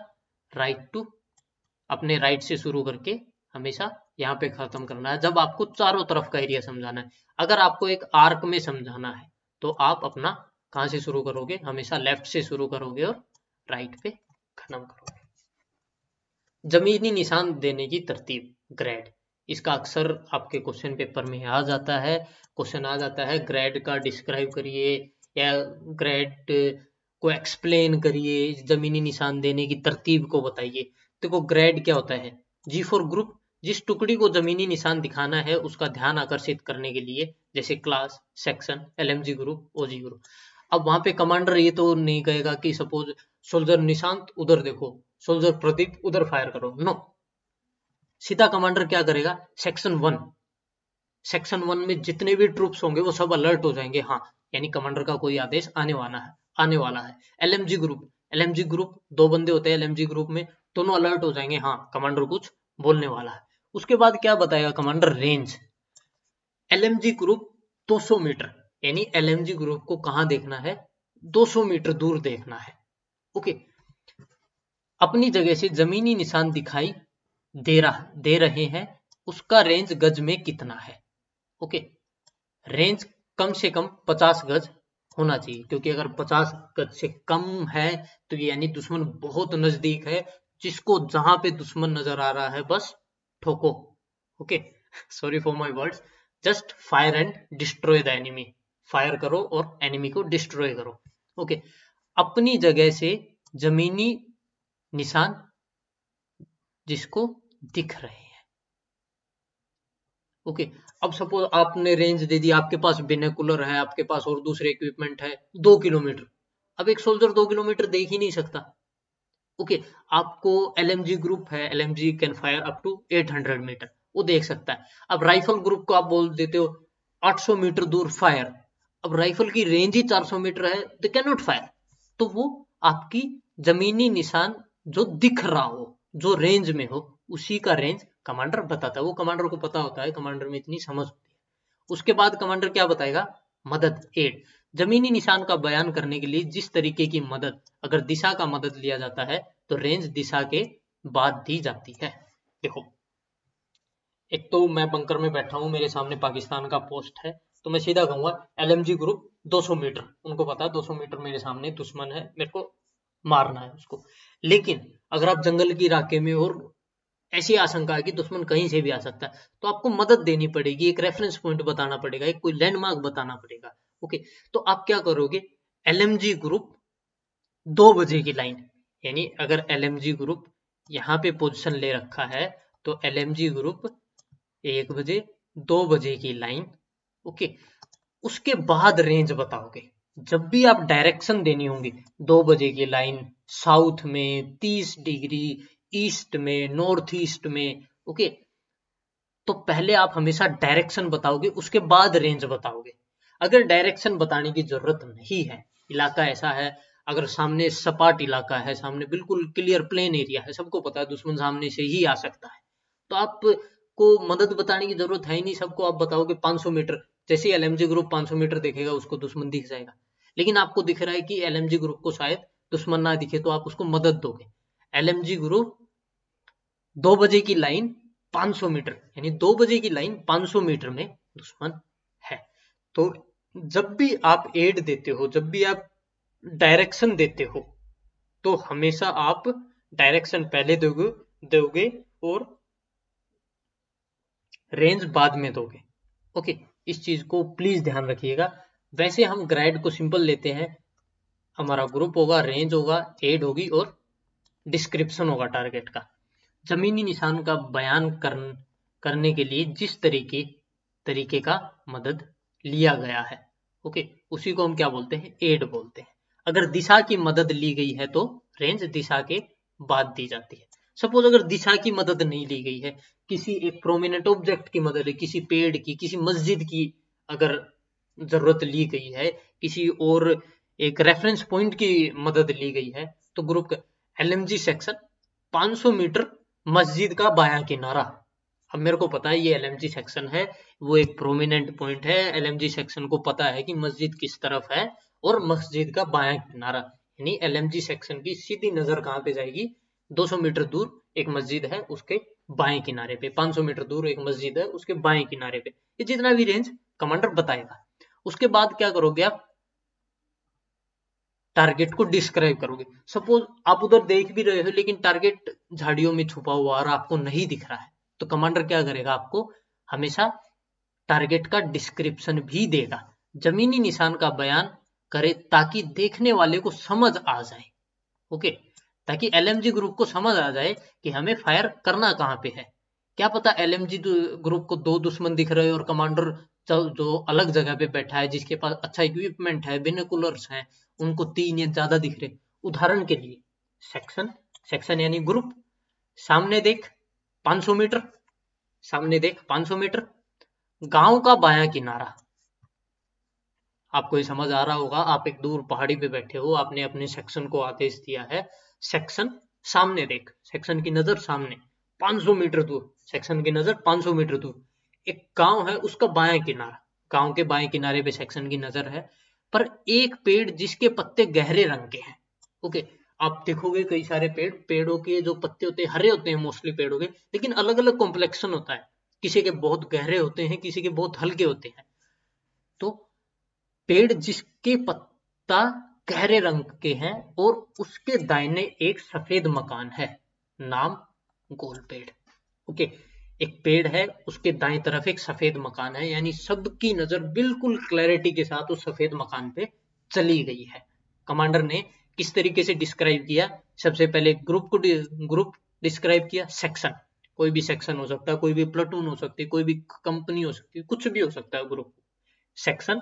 राइट टू, अपने राइट से शुरू करके हमेशा यहाँ पे खत्म करना है जब आपको चारों तरफ का एरिया समझाना है। अगर आपको एक आर्क में समझाना है तो आप अपना कहाँ से शुरू करोगे, हमेशा लेफ्ट से शुरू करोगे और राइट पे खत्म करोगे। जमीनी निशान देने की तरतीब, ग्रेड, इसका अक्सर आपके क्वेश्चन पेपर में आ जाता है। क्वेश्चन आ जाता है ग्रेड का डिस्क्राइब करिए या ग्रेड को एक्सप्लेन करिए, जमीनी निशान देने की तरतीब को बताइए। देखो ग्रेड क्या होता है, जी फॉर ग्रुप, जिस टुकड़ी को जमीनी निशान दिखाना है उसका ध्यान आकर्षित करने के लिए, जैसे class, section, LMG group, OG group. अब वहां पे कमांडर ये तो नहीं कहेगा कि सपोज सोल्जर निशांत उधर देखो, सोल्जर प्रदीप उधर फायर करो, नो। सीधा कमांडर क्या करेगा, सेक्शन 1 में जितने भी ट्रूप्स होंगे वो सब अलर्ट हो जाएंगे, हाँ यानी कमांडर का कोई आदेश आने वाला है। LMG ग्रुप 2 बंदे होते हैं LMG ग्रुप में, दोनों अलर्ट हो जाएंगे, हाँ कमांडर कुछ बोलने वाला है। उसके बाद क्या बताएगा commander, range. LMG group 200 metre, यानी LMG ग्रुप को कहां देखना है, 200 मीटर दूर देखना है। ओके, अपनी जगह से जमीनी निशान दिखाई दे रहे हैं, उसका रेंज गज में कितना है। ओके, रेंज कम से कम 50 गज होना चाहिए, क्योंकि अगर 50 गज से कम है तो ये यानी दुश्मन बहुत नजदीक है, जिसको जहां पे दुश्मन नजर आ रहा है बस ठोको। Okay, sorry for my words, just fire and destroy the enemy, fire करो और एनिमी को डिस्ट्रॉय करो। ओके, अपनी जगह से जमीनी निशान जिसको दिख रहे हैं। ओके, अब सपोज आपने रेंज दे दी, आपके पास बिनोकुलर है, आपके पास और दूसरे इक्विपमेंट है 2 किलोमीटर, अब एक सोल्जर 2 किलोमीटर देख ही नहीं सकता। ओके, आपको LMG ग्रुप है, LMG can fire up to 800 metre, वो देख सकता है। अब राइफल ग्रुप को आप बोल देते हो 800 मीटर दूर फायर, अब राइफल की रेंज ही 400 मीटर है, दे कैन नॉट फायर। तो वो आपकी जमीनी निशान जो दिख रहा हो, जो रेंज में हो, उसी का रेंज कमांडर बताता है। वो कमांडर को पता होता है, कमांडर में इतनी समझ होती है। उसके बाद कमांडर क्या बताएगा, मदद, एड। जमीनी निशान का बयान करने के लिए जिस तरीके की मदद, अगर दिशा का मदद लिया जाता है तो रेंज दिशा के बाद दी जाती है। देखो, एक तो मैं बंकर में बैठा हूं, मेरे सामने पाकिस्तान का पोस्ट है, तो मैं सीधा कहूंगा LMG ग्रुप 200 मीटर, उनको पता है 200 मीटर मेरे सामने दुश्मन है, मेरे को मारना है उसको। लेकिन अगर आप जंगल के इलाके में और ऐसी आशंका है कि दुश्मन कहीं से भी आ सकता है, तो आपको मदद देनी पड़ेगी, एक रेफरेंस पॉइंट बताना पड़ेगा, एक कोई लैंडमार्क बताना पड़ेगा। ओके, तो आप क्या करोगे, LMG ग्रुप 2 बजे की लाइन, यानी अगर LMG ग्रुप यहाँ पे पोजीशन ले रखा है तो LMG ग्रुप 1 बजे 2 बजे की लाइन ओके, उसके बाद रेंज बताओगे। जब भी आप डायरेक्शन देनी होंगी, 2 बजे की लाइन साउथ में 30 डिग्री, ईस्ट में, नॉर्थ ईस्ट में, ओके, तो पहले आप हमेशा डायरेक्शन बताओगे, उसके बाद रेंज बताओगे। अगर डायरेक्शन बताने की जरूरत नहीं है, इलाका ऐसा है, अगर सामने सपाट इलाका है, सामने बिल्कुल क्लियर प्लेन एरिया है, सबको पता है दुश्मन सामने से ही आ सकता है, तो आपको मदद बताने की जरूरत है ही नहीं, सबको आप बताओगे 500 मीटर। जैसे ही एलएमजी ग्रुप 500 मीटर देखेगा, उसको दुश्मन दिख जाएगा। लेकिन आपको दिख रहा है कि एलएमजी ग्रुप को शायद दुश्मन ना दिखे, तो आप उसको मदद दोगे। एलएमजी ग्रुप 2 बजे की लाइन 500 मीटर, यानी 2 बजे की लाइन 500 मीटर में दुश्मन है। तो जब भी आप एड देते हो, जब भी आप डायरेक्शन देते हो, तो हमेशा आप डायरेक्शन पहले दोगे और रेंज बाद में दोगे। ओके, इस चीज को प्लीज ध्यान रखिएगा। वैसे हम ग्राइड को सिंपल लेते हैं, हमारा ग्रुप होगा, रेंज होगा, एड होगी और डिस्क्रिप्शन होगा टारगेट का। जमीनी निशान का बयान करने के लिए जिस तरीके का मदद लिया गया है, ओके, उसी को हम क्या बोलते हैं, एड बोलते हैं। अगर दिशा की मदद ली गई है तो रेंज दिशा के बाद दी जाती है। सपोज अगर दिशा की मदद नहीं ली गई है, किसी एक प्रोमिनेंट ऑब्जेक्ट की मदद है, किसी पेड़ की, किसी मस्जिद की अगर जरूरत ली गई है, किसी और एक रेफरेंस पॉइंट की मदद ली गई है, तो ग्रुप एलएमजी सेक्शन 500 मीटर मस्जिद का बायां किनारा। अब मेरे को पता है ये एलएमजी सेक्शन है, वो एक प्रोमिनेंट पॉइंट है, एलएमजी सेक्शन को पता है कि मस्जिद किस तरफ है और मस्जिद का बायां किनारा, यानी एलएमजी सेक्शन की सीधी नजर कहाँ पे जाएगी, 200 मीटर दूर एक मस्जिद है उसके बाएं किनारे पे, 500 मीटर दूर एक मस्जिद है उसके बाएं किनारे पे। ये जितना भी रेंज कमांडर बताएगा। उसके बाद क्या करोगे आप, टारगेट को डिस्क्राइब करोगे। सपोज आप उधर देख भी रहे हो लेकिन टारगेट झाड़ियों में छुपा हुआ और आपको नहीं दिख रहा है, तो कमांडर क्या करेगा, आपको हमेशा टारगेट का डिस्क्रिप्शन भी देगा, जमीनी निशान का बयान करे ताकि देखने वाले को समझ आ जाए। ओके, ताकि एलएमजी ग्रुप को समझ आ जाए कि हमें फायर करना कहाँ पे है। क्या पता एलएमजी ग्रुप को 2 दुश्मन दिख रहे हो और कमांडर जो अलग जगह पे बैठा है, जिसके पास अच्छा इक्विपमेंट है, बिनोकुलर्स हैं, उनको 3 या ज्यादा दिख रहे। उदाहरण के लिए सेक्शन यानी ग्रुप, सामने देख 500 मीटर, सामने देख 500 मीटर, गांव का बायां किनारा। आपको ये समझ आ रहा होगा, आप एक दूर पहाड़ी पे बैठे हो, आपने अपने सेक्शन को आदेश दिया है, सेक्शन सामने देख, सेक्शन की नजर सामने 500 मीटर दूर, सेक्शन की नजर 500 मीटर दूर एक गांव है, उसका बायां किनारा, गांव के बाएं किनारे पे सेक्शन की नजर है, पर एक पेड़ जिसके पत्ते गहरे रंग के हैं। ओके, आप देखोगे कई सारे पेड़ों के जो पत्ते होते हैं हरे होते हैं मोस्टली पेड़ों के, लेकिन अलग अलग कॉम्प्लेक्शन होता है, किसी के बहुत गहरे होते हैं, किसी के बहुत हल्के होते हैं। तो पेड़ जिसके पत्ता गहरे रंग के हैं और उसके दाहिने एक सफेद मकान है, नाम गोल पेड़। ओके, एक पेड़ है, उसके दाएं तरफ एक सफेद मकान है, यानी सबकी नजर बिल्कुल क्लैरिटी के साथ उस सफेद मकान पे चली गई है। कमांडर ने किस तरीके से डिस्क्राइब किया, सबसे पहले ग्रुप डिस्क्राइब किया, सेक्शन, कोई भी सेक्शन हो सकता है, कोई भी प्लाटून हो सकती है, कोई भी कंपनी हो सकती है, कुछ भी हो सकता है ग्रुप। सेक्शन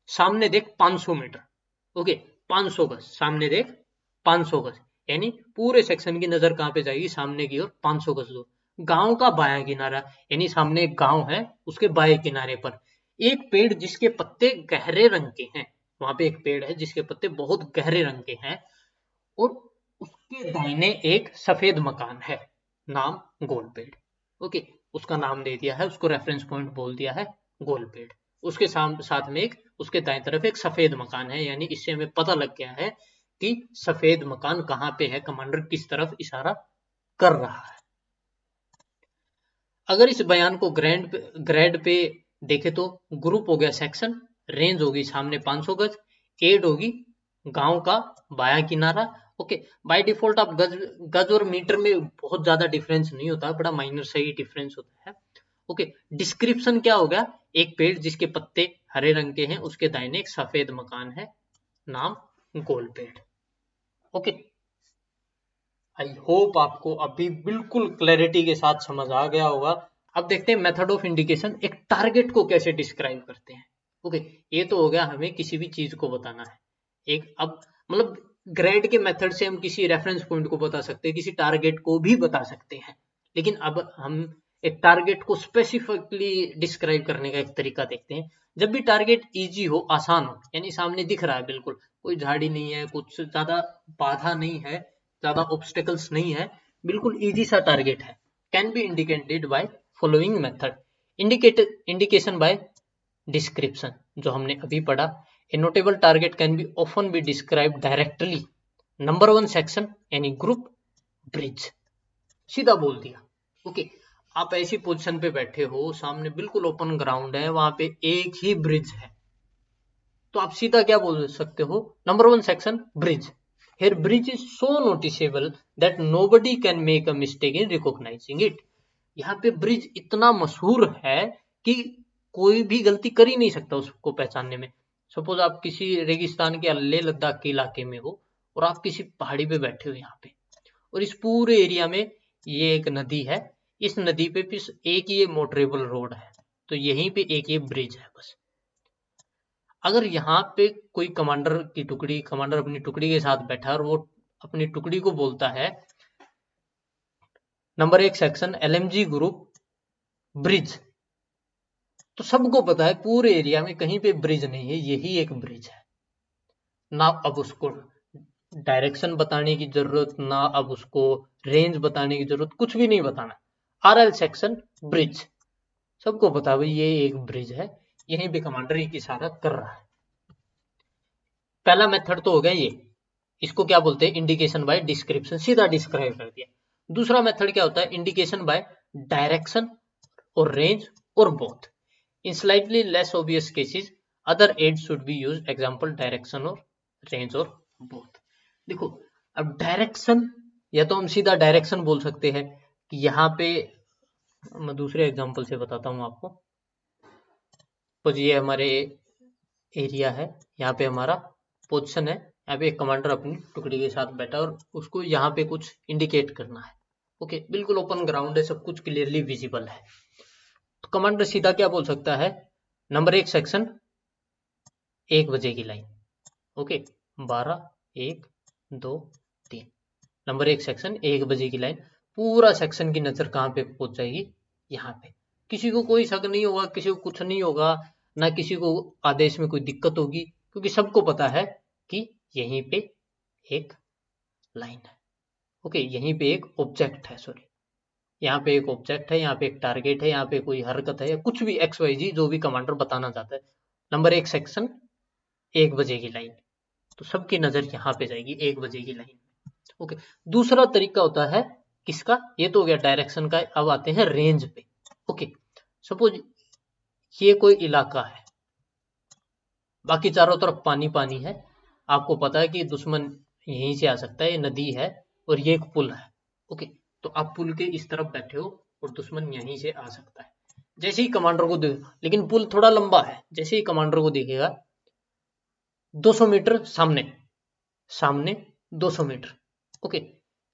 सामने देख 500 मीटर, ओके, 500 गज, सामने देख 500 गज, यानी पूरे सेक्शन की नजर कहां पे जाएगी, सामने की ओर 500 गज दूर। गांव का बायां किनारा, यानी सामने एक गांव है, उसके बाएं किनारे पर एक पेड़ जिसके पत्ते गहरे रंग के हैं, वहां पे एक पेड़ है जिसके पत्ते बहुत गहरे रंग के हैं और उसके दाहिने एक सफेद मकान है, नाम गोल पेड़। ओके, उसका नाम दे दिया है, उसको रेफरेंस पॉइंट बोल दिया है गोल पेड़। उसके साथ में एक उसके दाएं तरफ एक सफेद मकान है, यानी इससे हमें पता लग गया है कि सफेद मकान कहां पे है, कमांडर किस तरफ इशारा कर रहा है। अगर इस बयान को ग्रेड पे देखे तो ग्रुप हो गया सेक्शन, रेंज होगी सामने 500 गज, एड होगी गांव का बायां किनारा। ओके, बाय डिफॉल्ट आप गज और मीटर में बहुत ज्यादा डिफरेंस नहीं होता, बड़ा माइनर से ही डिफरेंस होता है। ओके, डिस्क्रिप्शन क्या होगा, एक पेड़ जिसके पत्ते हरे रंग के हैं, उसके दाहिने एक सफेद मकान है, नाम गोल पेड़। ओके, आई होप आपको अभी बिल्कुल क्लैरिटी के साथ समझ आ गया होगा। अब देखते हैं मेथड ऑफ इंडिकेशन, एक टारगेट को कैसे डिस्क्राइब करते हैं। ओके, ये तो हो गया हमें किसी भी चीज को बताना है। एक अब मतलब ग्रेड के मेथड से हम किसी रेफरेंस पॉइंट को बता सकते हैं, किसी टारगेट को भी बता सकते हैं। लेकिन अब हम एक टारगेट को स्पेसिफिकली डिस्क्राइब करने का एक तरीका देखते हैं। जब भी टारगेट इजी हो, आसान हो, यानी सामने दिख रहा है, बिल्कुल कोई झाड़ी नहीं है, कुछ ज्यादा बाधा नहीं है, ज्यादा ऑब्स्टेकल्स नहीं है, बिल्कुल इजी सा टारगेट है, can be indicated by following method. Indication by description, जो हमने अभी पढ़ा। A notable target can be often be describe directly. Number 1 section यानी ग्रुप ब्रिज, सीधा बोल दिया। ओके, आप ऐसी पोजीशन पे बैठे हो, सामने बिल्कुल ओपन ग्राउंड है, वहां पे एक ही ब्रिज है, तो आप सीधा क्या बोल सकते हो? Number 1 section bridge. Here bridge is so noticeable that nobody can make a mistake in recognizing it. यहाँ पे ब्रिज इतना मशहूर है कि कोई भी गलती कर ही नहीं सकता उसको पहचानने में। सपोज आप किसी रेगिस्तान के लेह लद्दाख के इलाके में हो और आप किसी पहाड़ी पे बैठे हो यहाँ पे, और इस पूरे एरिया में ये एक नदी है, इस नदी पे फिर एक ये मोटरेबल रोड है, तो यहीं पे एक ये ब्रिज है बस। अगर यहाँ पे कोई कमांडर अपनी टुकड़ी के साथ बैठा और वो अपनी टुकड़ी को बोलता है number 1 section LMG group bridge, तो सबको पता है पूरे एरिया में कहीं पे ब्रिज नहीं है, यही एक ब्रिज है ना। अब उसको डायरेक्शन बताने की जरूरत, ना अब उसको रेंज बताने की जरूरत, कुछ भी नहीं बताना। आरएल सेक्शन ब्रिज, सबको पता भाई ये एक ब्रिज है, यहीं पे कमांडर एक इशारा कर रहा है। पहला मेथड तो हो गया ये, इसको क्या बोलते हैं? इंडिकेशन बाय डिस्क्रिप्शन, सीधा डिस्क्राइब कर दिया। दूसरा मेथड क्या होता है? इंडिकेशन बाय डायरेक्शन और रेंज और both. In slightly less obvious cases other aids should be used, example direction और रेंज और बोथ। देखो, अब डायरेक्शन या तो हम सीधा डायरेक्शन बोल सकते हैं कि यहाँ पे, मैं दूसरे एग्जांपल से बताता हूँ आपको। तो ये हमारे एरिया है, यहाँ पे हमारा पोजीशन है, यहाँ पे एक कमांडर अपनी टुकड़ी के साथ बैठा और उसको यहाँ पे कुछ इंडिकेट करना है। ओके, बिल्कुल ओपन ग्राउंड है, सब कुछ क्लियरली विजिबल है, तो कमांडर सीधा क्या बोल सकता है? नंबर 1 सेक्शन 1 बजे की लाइन। ओके, 12 1 2 3, नंबर 1 सेक्शन 1 बजे की लाइन। पूरा सेक्शन की नजर कहाँ पे पहुंच जाएगी? यहाँ पे। किसी को कोई शक नहीं होगा, किसी को कुछ नहीं होगा, ना किसी को आदेश में कोई दिक्कत होगी, क्योंकि सबको पता है कि यहीं पे एक लाइन है। ओके, यहीं पे एक ऑब्जेक्ट है, सॉरी, यहाँ पे एक ऑब्जेक्ट है, यहाँ पे एक टारगेट है, यहाँ पे कोई हरकत है या कुछ भी XYZ जो भी कमांडर बताना चाहता है। नंबर 1 सेक्शन 1 बजे की लाइन, तो सबकी नजर यहाँ पे जाएगी 1 बजे की लाइन। ओके, दूसरा तरीका होता है किसका? ये तो हो गया डायरेक्शन का। अब आते हैं रेंज पे। ओके, सपोज ये कोई इलाका है, बाकी चारों तरफ पानी पानी है, आपको पता है कि दुश्मन यहीं से आ सकता है, ये नदी है और ये एक पुल है। ओके, तो आप पुल के इस तरफ बैठे हो और दुश्मन यहीं से आ सकता है। जैसे ही कमांडर को देख, लेकिन पुल थोड़ा लंबा है, जैसे ही कमांडर को देखेगा 200 मीटर सामने, सामने 200 मीटर। ओके,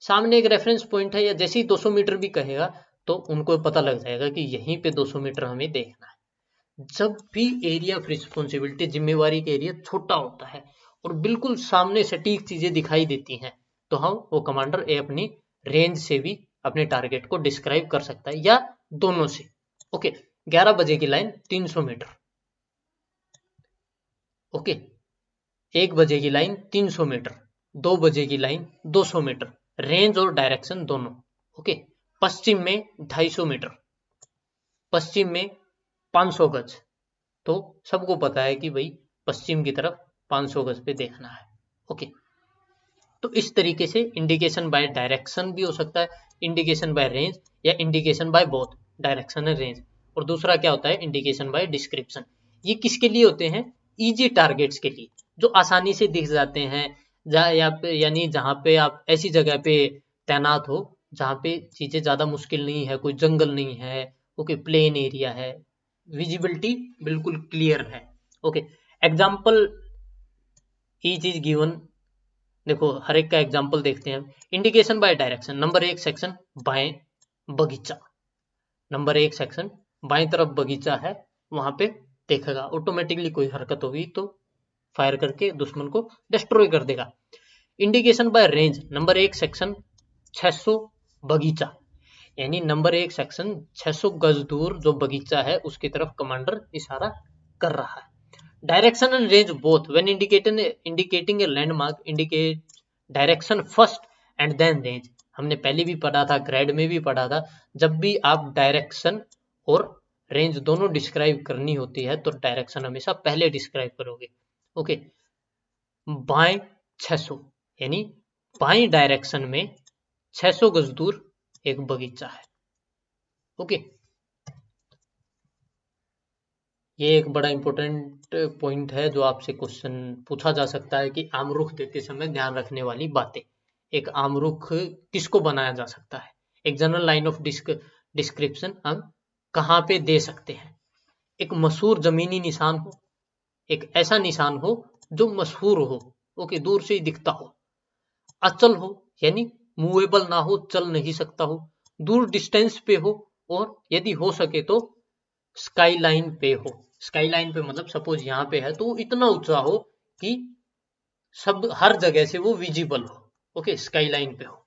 सामने एक रेफरेंस पॉइंट है, या जैसे ही 200 मीटर भी कहेगा तो उनको पता लग जाएगा कि यहीं पे 200 मीटर हमें देखना है। जब भी एरिया ऑफ रिस्पॉन्सिबिलिटी, जिम्मेवारी का एरिया छोटा होता है और बिल्कुल सामने सटीक चीजें दिखाई देती हैं, तो हम वो कमांडर अपनी रेंज से भी अपने टारगेट को डिस्क्राइब कर सकता है, या दोनों से। ओके, 11 बजे की लाइन 300 मीटर। ओके, 1 बजे की लाइन 300 मीटर, 2 बजे की लाइन 200 मीटर, रेंज और डायरेक्शन दोनों। ओके, पश्चिम में 250 मीटर, पश्चिम में 500 गज, तो सबको पता है कि भाई पश्चिम की तरफ 500 गज पे देखना है। ओके, तो इस तरीके से इंडिकेशन बाय डायरेक्शन भी हो सकता है, इंडिकेशन बाय रेंज, या indication by both direction and range. और दूसरा क्या होता है? Indication by description. ये किसके लिए होते हैं? इजी टारगेट्स के लिए, जो आसानी से दिख जाते हैं, यानी जहाँ पे आप ऐसी जगह पे तैनात हो जहाँ पे चीजें ज्यादा मुश्किल नहीं है, कोई जंगल नहीं है, ओके, प्लेन एरिया है, विजिबिलिटी बिल्कुल क्लियर है। Okay, example each is given. देखो, हर एक का एग्जाम्पल देखते हैं। Indication by direction, number 1 section बाएं बगीचा, नंबर 1 सेक्शन बाएं तरफ बगीचा है, वहां पे देखेगा, ऑटोमेटिकली कोई हरकत होगी तो फायर करके दुश्मन को डिस्ट्रॉय कर देगा। Indication by range, number 1 section 600 बगीचा, यानी नंबर 1 सेक्शन 600 गज दूर जो बगीचा है उसकी तरफ कमांडर इशारा कर रहा है। Direction and range both, when indicating a landmark indicate direction first and then range. हमने पहले भी पढ़ा था, ग्रेड में भी पढ़ा था, जब भी आप डायरेक्शन और रेंज दोनों डिस्क्राइब करनी होती है तो डायरेक्शन हमेशा पहले डिस्क्राइब करोगे। ओके, बाएं 600 यानी बाएं डायरेक्शन में 600 गज दूर एक बगीचा है। ओके, ये एक बड़ा इंपॉर्टेंट पॉइंट है जो आपसे क्वेश्चन पूछा जा सकता है कि आमरुख देते समय ध्यान रखने वाली बातें। एक आमरुख किसको बनाया जा सकता है, एक जनरल लाइन ऑफ डिस्क्रिप्शन हम कहाँ पे दे सकते हैं। एक मशहूर जमीनी निशान हो, एक ऐसा निशान हो जो मशहूर हो, ओके, दूर से ही दिखता हो। अचल हो यानी मूवेबल ना हो, चल नहीं सकता हो। दूर डिस्टेंस पे हो, और यदि हो सके तो स्काई लाइन पे हो। स्काई लाइन पे मतलब सपोज यहाँ पे है तो इतना ऊंचा हो कि सब हर जगह से वो विजिबल हो। ओके, स्काई लाइन पे हो।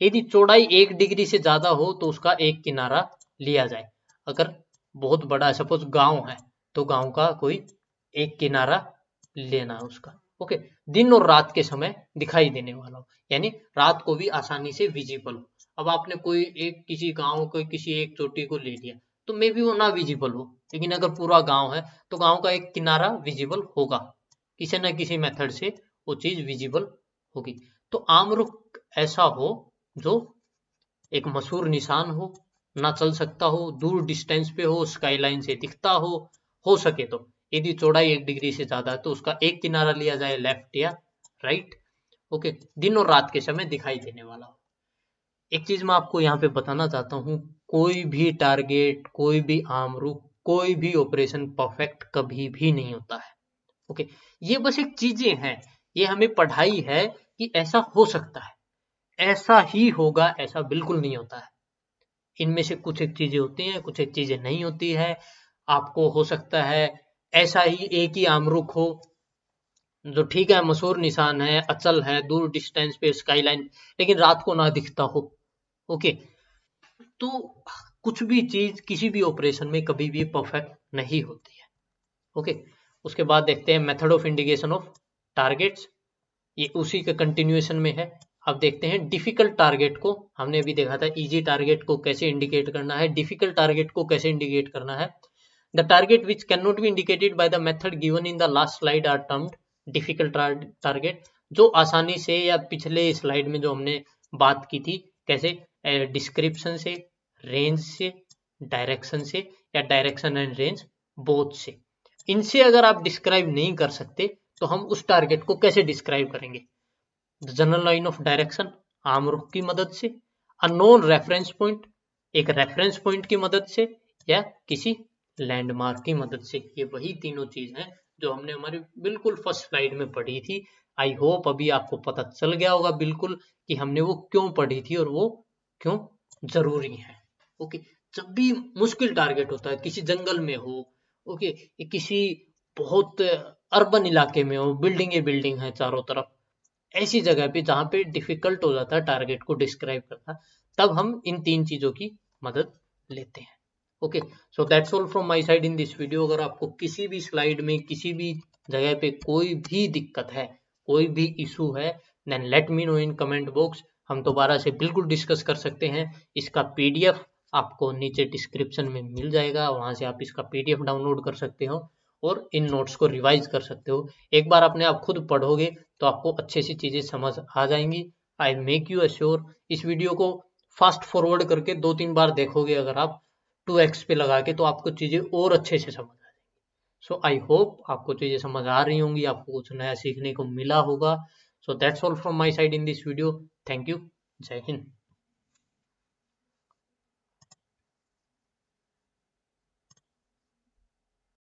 यदि चौड़ाई 1 डिग्री से ज्यादा हो तो उसका एक किनारा लिया जाए। अगर बहुत बड़ा है, सपोज गांव है, तो गांव का कोई एक किनारा लेना है उसका। ओके, दिन और रात के समय दिखाई देने वाला हो, यानी रात को भी आसानी से विजिबल हो। अब आपने कोई एक किसी गांव को किसी एक चोटी को ले लिया तो मे भी वो ना विजिबल हो, लेकिन अगर पूरा गांव है तो गांव का एक किनारा विजिबल होगा, किसी न किसी मेथड से वो चीज विजिबल होगी। तो आमरुख ऐसा हो जो एक मशहूर निशान ना चल सकता हो, दूर डिस्टेंस पे हो, स्काई लाइन से दिखता हो सके तो यदि चौड़ाई 1 डिग्री से ज्यादा है तो उसका एक किनारा लिया जाए, लेफ्ट या राइट। ओके, दिन और रात के समय दिखाई देने वाला हो। एक चीज मैं आपको यहाँ पे बताना चाहता हूँ, कोई भी टारगेट, कोई भी आमरुख, कोई भी ऑपरेशन परफेक्ट कभी भी नहीं होता है। ओके, ये बस एक चीजें हैं, ये हमें पढ़ाई है कि ऐसा हो सकता है, ऐसा ही होगा, ऐसा बिल्कुल नहीं होता है। इनमें से कुछ एक चीजें होती हैं, कुछ एक चीजें नहीं होती है। आपको हो सकता है ऐसा ही एक ही आमरुख हो जो ठीक है, मशहूर निशान है, अचल है, दूर डिस्टेंस पे स्काई लाइन, लेकिन रात को ना दिखता हो। ओके, तो कुछ भी चीज किसी भी ऑपरेशन में कभी भी परफेक्ट नहीं होती है। ओके, उसके बाद देखते हैं method of indication of targets, ये उसी के कंटिन्यूएशन में है। अब देखते हैं डिफिकल्ट टारगेट को, हमने अभी देखा था इजी टारगेट को कैसे इंडिकेट करना है, डिफिकल्ट टारगेट को कैसे इंडिकेट करना है। The target which can not be indicated by the method given in the last slide are termed difficult target. जो आसानी से, या पिछले स्लाइड में जो हमने बात की थी कैसे डिस्क्रिप्शन से, रेंज से, डायरेक्शन से, या डायरेक्शन एंड रेंज बोथ से, इनसे अगर आप डिस्क्राइब नहीं कर सकते तो हम उस टारगेट को कैसे डिस्क्राइब करेंगे। जनरल लाइन ऑफ डायरेक्शन, आमरुख की मदद से, अननोन रेफरेंस पॉइंट, एक रेफरेंस पॉइंट की मदद से, या किसी लैंडमार्क की मदद से। ये वही तीनों चीज हैं जो हमने हमारी बिल्कुल फर्स्ट स्लाइड में पढ़ी थी। आई होप अभी आपको पता चल गया होगा बिल्कुल कि हमने वो क्यों पढ़ी थी और वो क्यों जरूरी है। ओके, जब भी मुश्किल टारगेट होता है, किसी जंगल में हो, ओके, किसी बहुत अर्बन इलाके में हो, बिल्डिंग है चारों तरफ, ऐसी जगह पे जहां पे डिफिकल्ट हो जाता है टारगेट को डिस्क्राइब करना, तब हम इन तीन चीजों की मदद लेते हैं। Okay, so that's all from my side in this video. अगर आपको किसी भी स्लाइड में, किसी भी जगह पे कोई भी दिक्कत है, कोई भी इशू है, then let me know in comment box. हम दोबारा से बिल्कुल डिस्कस कर सकते हैं। इसका पीडीएफ आपको नीचे डिस्क्रिप्शन में मिल जाएगा, वहां से आप इसका पीडीएफ डाउनलोड कर सकते हो और इन नोट्स को रिवाइज कर सकते हो। एक बार अपने आप खुद पढ़ोगे तो आपको अच्छे से चीजें समझ आ जाएंगी। आई मेक यू अश्योर, इस वीडियो को फास्ट फॉरवर्ड करके 2-3 बार देखोगे अगर आप 2x पे लगा के, तो आपको चीजें और अच्छे से समझ आ जाएंगी। सो आई होप आपको चीजें समझ आ रही होंगी, आपको कुछ नया सीखने को मिला होगा। So that's all from my side in this video. Thank you, जय हिंद।